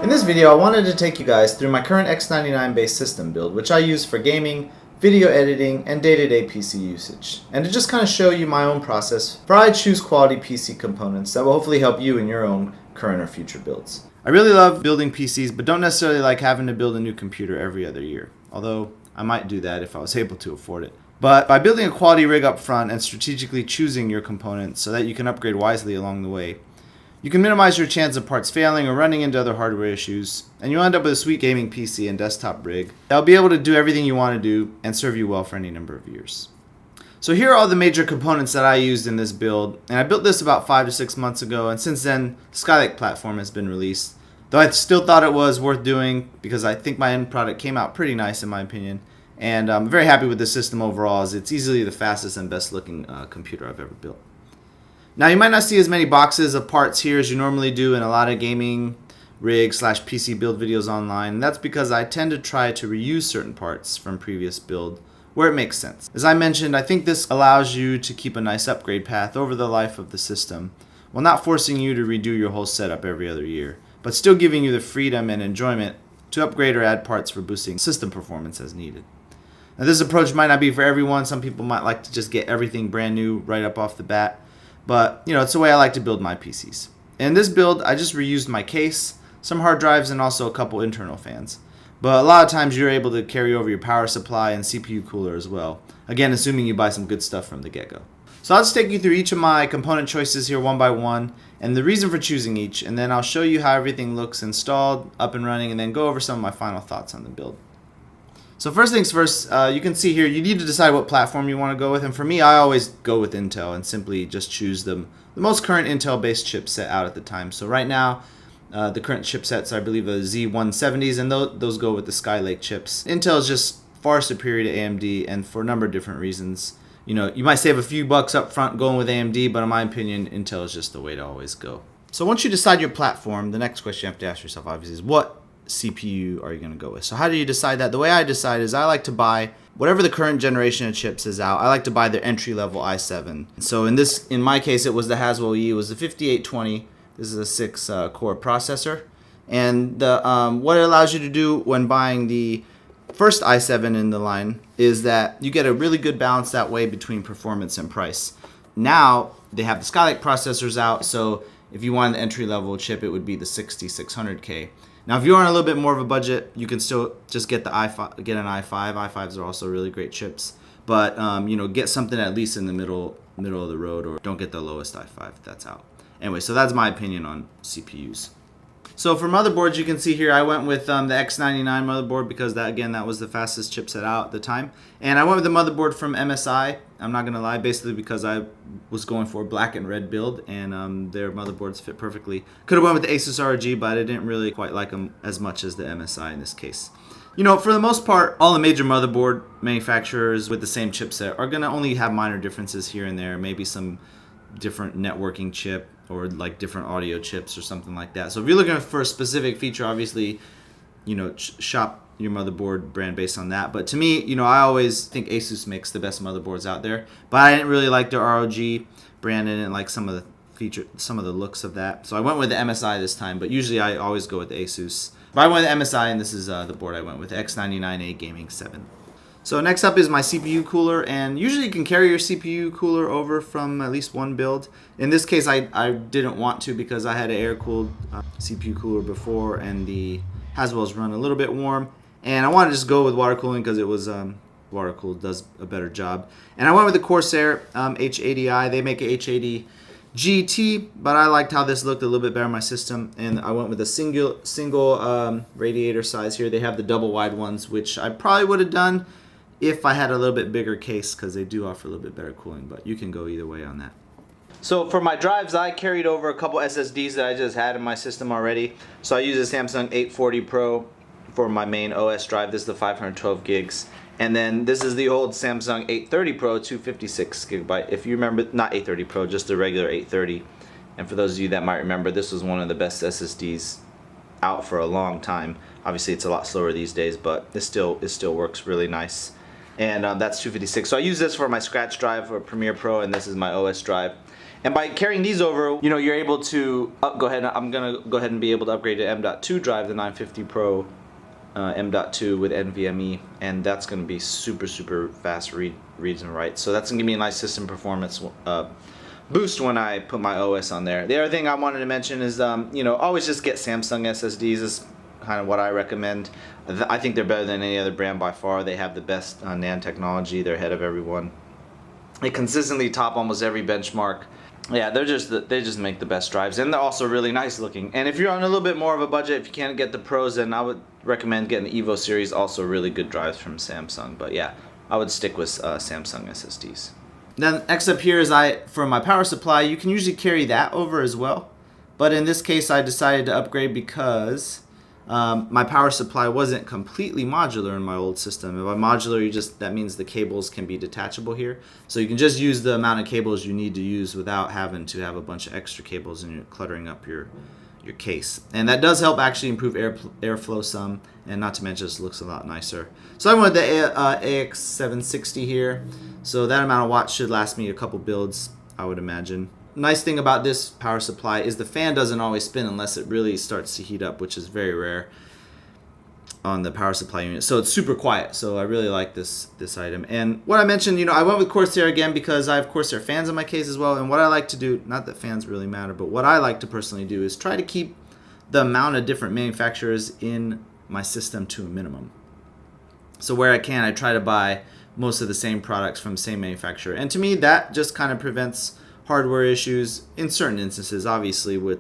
In this video, I wanted to take you guys through my current X99 based system build, which I use for gaming, video editing, and day-to-day PC usage, and to just kind of show you my own process for how I choose quality PC components that will hopefully help you in your own current or future builds. I really love building PCs, but don't necessarily like having to build a new computer every other year, although I might do that if I was able to afford it. But by building a quality rig up front and strategically choosing your components so that you can upgrade wisely along the way, you can minimize your chance of parts failing or running into other hardware issues, and you'll end up with a sweet gaming PC and desktop rig that'll be able to do everything you want to do and serve you well for any number of years. So here are all the major components that I used in this build, and I built this about 5 to 6 months ago, and since then the Skylake platform has been released, though I still thought it was worth doing because I think my end product came out pretty nice in my opinion, and I'm very happy with the system overall as it's easily the fastest and best looking computer I've ever built. Now you might not see as many boxes of parts here as you normally do in a lot of gaming rig / PC build videos online, and that's because I tend to try to reuse certain parts from previous build where it makes sense. As I mentioned, I think this allows you to keep a nice upgrade path over the life of the system while not forcing you to redo your whole setup every other year, but still giving you the freedom and enjoyment to upgrade or add parts for boosting system performance as needed. Now this approach might not be for everyone. Some people might like to just get everything brand new right up off the bat. But, it's the way I like to build my PCs. In this build, I just reused my case, some hard drives, and also a couple internal fans. But a lot of times you're able to carry over your power supply and CPU cooler as well. Again, assuming you buy some good stuff from the get-go. So I'll just take you through each of my component choices here one by one, and the reason for choosing each, and then I'll show you how everything looks installed, up and running, and then go over some of my final thoughts on the build. So first things first, you can see here you need to decide what platform you want to go with, and for me I always go with Intel and simply just choose the most current Intel based chipset out at the time. So right now the current chipsets I believe are the Z170s, and those go with the Skylake chips. Intel is just far superior to AMD, and for a number of different reasons. You might save a few bucks up front going with AMD, but in my opinion Intel is just the way to always go. So once you decide your platform, the next question you have to ask yourself obviously is what CPU are you going to go with? So how do you decide that? The way I decide is I like to buy whatever the current generation of chips is out. I like to buy their entry-level i7. So in my case, it was the Haswell E. It was the 5820. This is a 6-core processor. And what it allows you to do when buying the first i7 in the line is that you get a really good balance that way between performance and price. Now they have the Skylake processors out, so if you wanted the entry-level chip, it would be the 6600K. Now, if you're on a little bit more of a budget, you can still just get an i5. i5s are also really great chips, but get something at least in the middle of the road, or don't get the lowest i5 that's out. Anyway, so that's my opinion on CPUs. So for motherboards, you can see here I went with the X99 motherboard because that was the fastest chipset out at the time, and I went with the motherboard from MSI. I'm not gonna lie, basically because I was going for a black and red build, and their motherboards fit perfectly. Could have went with the Asus ROG, but I didn't really quite like them as much as the MSI in this case. For the most part, all the major motherboard manufacturers with the same chipset are gonna only have minor differences here and there, maybe some different networking chip or like different audio chips or something like that. So if you're looking for a specific feature, obviously, shop your motherboard brand based on that. But to me, I always think Asus makes the best motherboards out there. But I didn't really like their ROG brand, and didn't like some of the looks of that. So I went with the MSI this time, but usually I always go with the Asus. But I went with the MSI, and this is the board I went with, the X99A Gaming 7. So next up is my CPU cooler, and usually you can carry your CPU cooler over from at least one build. In this case, I didn't want to because I had an air-cooled CPU cooler before, and the Haswell's run a little bit warm, and I wanted to just go with water cooling because it was water-cooled, does a better job. And I went with the Corsair H80i. They make an H80 GT, but I liked how this looked a little bit better in my system, and I went with a single radiator size here. They have the double wide ones, which I probably would have done if I had a little bit bigger case because they do offer a little bit better cooling, but you can go either way on that. So for my drives, I carried over a couple SSDs that I just had in my system already. So I use a Samsung 840 Pro for my main OS drive. This is the 512 gigs. And then this is the old Samsung 830 Pro 256 gigabyte. If you remember, not 830 Pro, just the regular 830. And for those of you that might remember, this was one of the best SSDs out for a long time. Obviously it's a lot slower these days, but it still works really nice. And that's 256. So I use this for my scratch drive for Premiere Pro, and this is my OS drive. And by carrying these over, you know, you're able to I'm gonna go ahead and be able to upgrade to M.2 drive, the 950 Pro M.2 with NVMe, and that's gonna be super fast reads and writes. So that's gonna give me a nice system performance boost when I put my OS on there. The other thing I wanted to mention is, you know, always just get Samsung SSDs. Is kind of what I recommend. I think they're better than any other brand by far. They have the best NAND technology. They're ahead of everyone. They consistently top almost every benchmark. Yeah, they just make the best drives, and they're also really nice looking. And if you're on a little bit more of a budget, if you can't get the Pros, then I would recommend getting the Evo series. Also really good drives from Samsung. But yeah, I would stick with Samsung SSDs. Then next up here is for my power supply. You can usually carry that over as well, but in this case I decided to upgrade because my power supply wasn't completely modular in my old system. And by modular, that means the cables can be detachable here, so you can just use the amount of cables you need to use without having to have a bunch of extra cables and you're cluttering up your case. And that does help actually improve airflow some, and not to mention it just looks a lot nicer. So I went with the AX760 here, so that amount of watts should last me a couple builds, I would imagine. Nice thing about this power supply is the fan doesn't always spin unless it really starts to heat up, which is very rare on the power supply unit. So it's super quiet, so I really like this item. And what I mentioned, you know, I went with Corsair again because I have Corsair fans in my case as well. And what I like to do, not that fans really matter, but what I like to personally do is try to keep the amount of different manufacturers in my system to a minimum. So where I can, I try to buy most of the same products from the same manufacturer. And to me, that just kind of prevents hardware issues in certain instances. Obviously with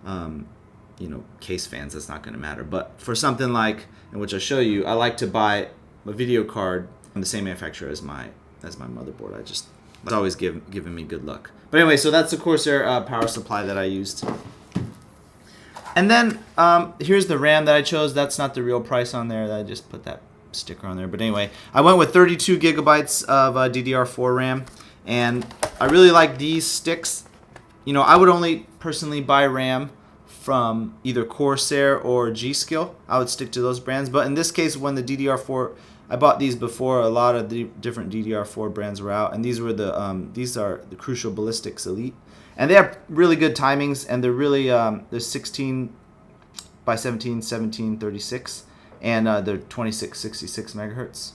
you know, case fans, that's not going to matter. But for something like, in which I show you, I like to buy a video card from the same manufacturer as my motherboard. It's always giving me good luck. But anyway, so that's the Corsair power supply that I used. And then here's the RAM that I chose. That's not the real price on there. I just put that sticker on there. But anyway, I went with 32 gigabytes of DDR4 RAM, and I really like these sticks. You know, I would only personally buy RAM from either Corsair or G-Skill. I would stick to those brands. But in this case, when the DDR4, I bought these before a lot of the different DDR4 brands were out, and these are the Crucial Ballistics Elite, and they have really good timings, and they're really they're 16 by 17, 1736, and they're 2666 megahertz.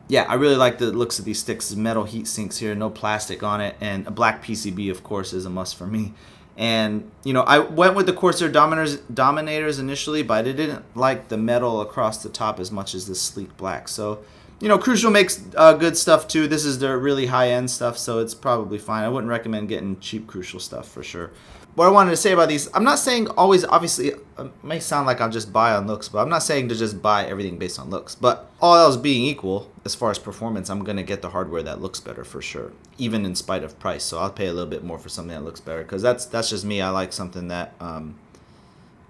Yeah, I really like the looks of these sticks. Metal heat sinks here, no plastic on it, and a black PCB, of course, is a must for me. And you know, I went with the Corsair Dominators initially, but I didn't like the metal across the top as much as this sleek black. So, you know, Crucial makes good stuff too. This is their really high-end stuff, so it's probably fine. I wouldn't recommend getting cheap Crucial stuff for sure. What I wanted to say about these, I'm not saying always, obviously, it may sound like I'll just buy on looks, but I'm not saying to just buy everything based on looks. But all else being equal, as far as performance, I'm going to get the hardware that looks better for sure, even in spite of price. So I'll pay a little bit more for something that looks better, because that's just me. I like something that, I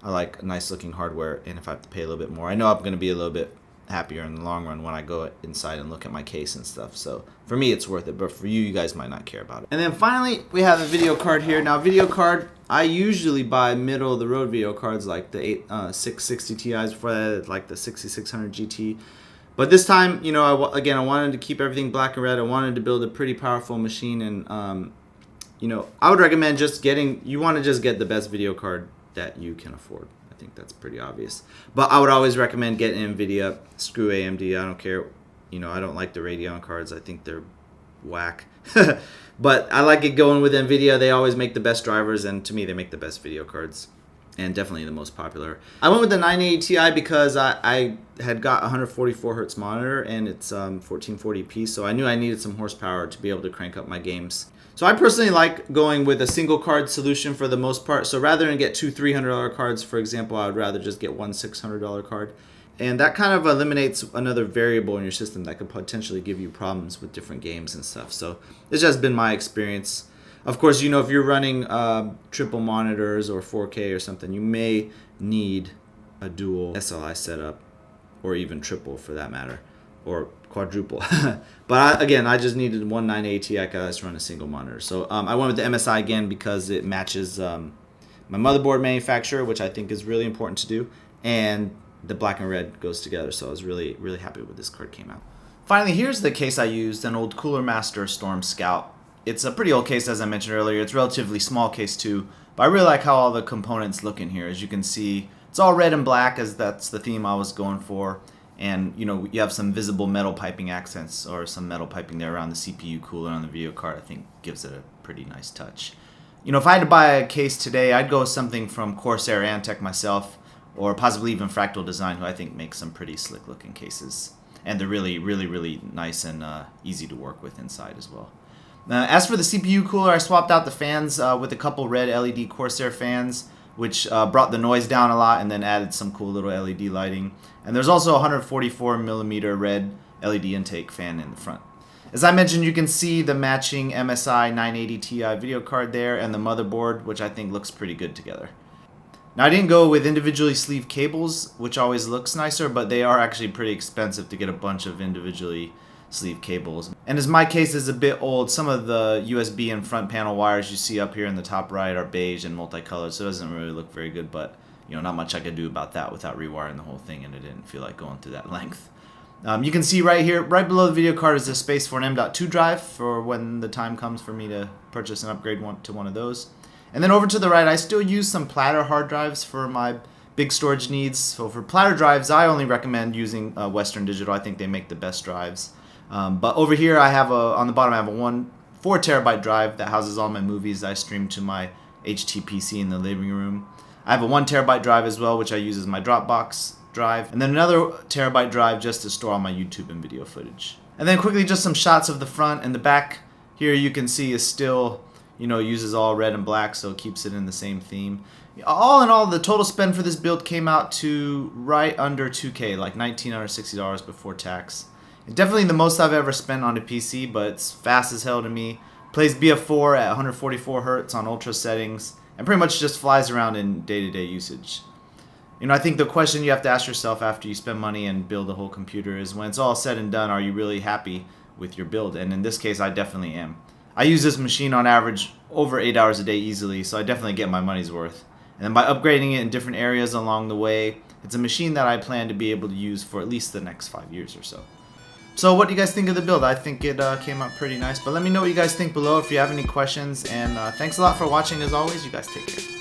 like nice looking hardware, and if I have to pay a little bit more, I know I'm going to be a little bit happier in the long run when I go inside and look at my case and stuff. So for me, it's worth it, but for you guys might not care about it. And then finally, we have a video card here. Now, video card, I usually buy middle of the road video cards like the 660 Ti's, before that, like the 6600 GT. But this time, you know, I wanted to keep everything black and red. I wanted to build a pretty powerful machine, and you know, I would recommend you want to just get the best video card that you can afford. I think that's pretty obvious. But I would always recommend getting NVIDIA. Screw AMD. I don't care. You know, I don't like the Radeon cards. I think they're whack. But I like it going with NVIDIA. They always make the best drivers, and to me, they make the best video cards, and definitely the most popular. I went with the 980 Ti because I had got a 144 hertz monitor, and it's 1440p, so I knew I needed some horsepower to be able to crank up my games. So I personally like going with a single card solution for the most part. So rather than get two $300 cards, for example, I would rather just get one $600 card. And that kind of eliminates another variable in your system that could potentially give you problems with different games and stuff. So it's just been my experience. Of course, you know, if you're running triple monitors or 4K or something, you may need a dual SLI setup, or even triple for that matter, or quadruple. But again, I just needed one 980 Ti. I could just run a single monitor. So I went with the MSI again because it matches my motherboard manufacturer, which I think is really important to do, and the black and red goes together. So I was really, really happy with this card came out. Finally, here's the case I used, an old Cooler Master Storm Scout. It's a pretty old case, as I mentioned earlier. It's a relatively small case too, but I really like how all the components look in here. As you can see, it's all red and black, as that's the theme I was going for. And you know, you have some visible metal piping accents, or some metal piping there around the CPU cooler on the video card. I think gives it a pretty nice touch. You know, if I had to buy a case today, I'd go with something from Corsair Antec myself, or possibly even Fractal Design, who I think makes some pretty slick looking cases. And they're really nice and easy to work with inside as well. As for the CPU cooler, I swapped out the fans with a couple red LED Corsair fans, which brought the noise down a lot and then added some cool little LED lighting. And there's also a 144mm red LED intake fan in the front. As I mentioned, you can see the matching MSI 980 Ti video card there and the motherboard, which I think looks pretty good together. Now, I didn't go with individually sleeved cables, which always looks nicer, but they are actually pretty expensive to get a bunch of individually sleeve cables. And as my case is a bit old, some of the USB and front panel wires you see up here in the top right are beige and multicolored, so it doesn't really look very good, but you know, not much I could do about that without rewiring the whole thing, and I didn't feel like going through that length. You can see right here, right below the video card, is a space for an M.2 drive for when the time comes for me to purchase and upgrade to one of those. And then over to the right, I still use some platter hard drives for my big storage needs. So for platter drives, I only recommend using Western Digital. I think they make the best drives. But over here, I have on the bottom, I have a 4 terabyte drive that houses all my movies I stream to my HTPC in the living room. I have a 1 terabyte drive as well, which I use as my Dropbox drive, and then another terabyte drive just to store all my YouTube and video footage. And then quickly, just some shots of the front and the back. Here you can see is still, you know, uses all red and black, so it keeps it in the same theme. All in all, the total spend for this build came out to right under $2K, like $1,960 before tax. It's definitely the most I've ever spent on a PC, but it's fast as hell to me. Plays BF4 at 144 Hz on ultra settings, and pretty much just flies around in day-to-day usage. You know, I think the question you have to ask yourself after you spend money and build a whole computer is, when it's all said and done, are you really happy with your build? And in this case, I definitely am. I use this machine on average over 8 hours a day easily, so I definitely get my money's worth. And then by upgrading it in different areas along the way, it's a machine that I plan to be able to use for at least the next 5 years or so. So what do you guys think of the build? I think it came out pretty nice, but let me know what you guys think below if you have any questions, and thanks a lot for watching as always. You guys take care.